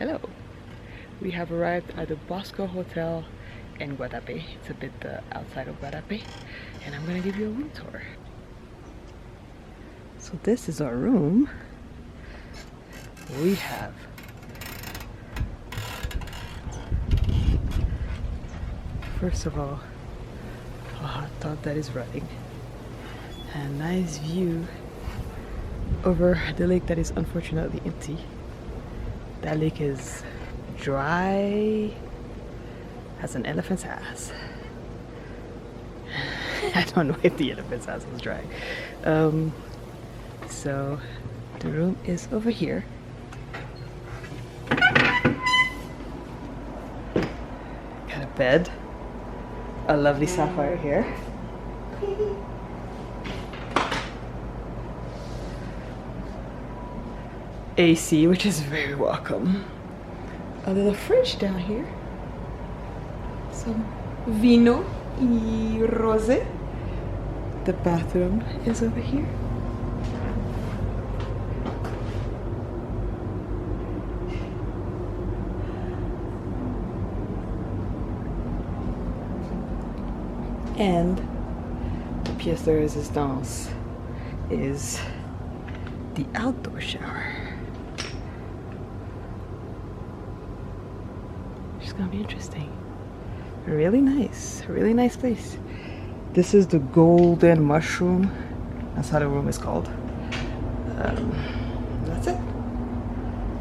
Hello. We have arrived at the Bosko Hotel in Guatapé. It's a bit outside of Guatapé, and I'm gonna give you a room tour. So this is our room. We have first of all a hot tub that is running, and a nice view over the lake that is unfortunately empty. That lake is dry as an elephant's ass. I don't know if the elephant's ass is dry. So the room is over here. Got a bed, a lovely sapphire here. AC, which is very welcome. A little fridge down here. Some vino y rosé. The bathroom is over here. And the pièce de résistance is the outdoor shower. It's gonna be interesting. Really nice place. This is the golden mushroom. That's how the room is called.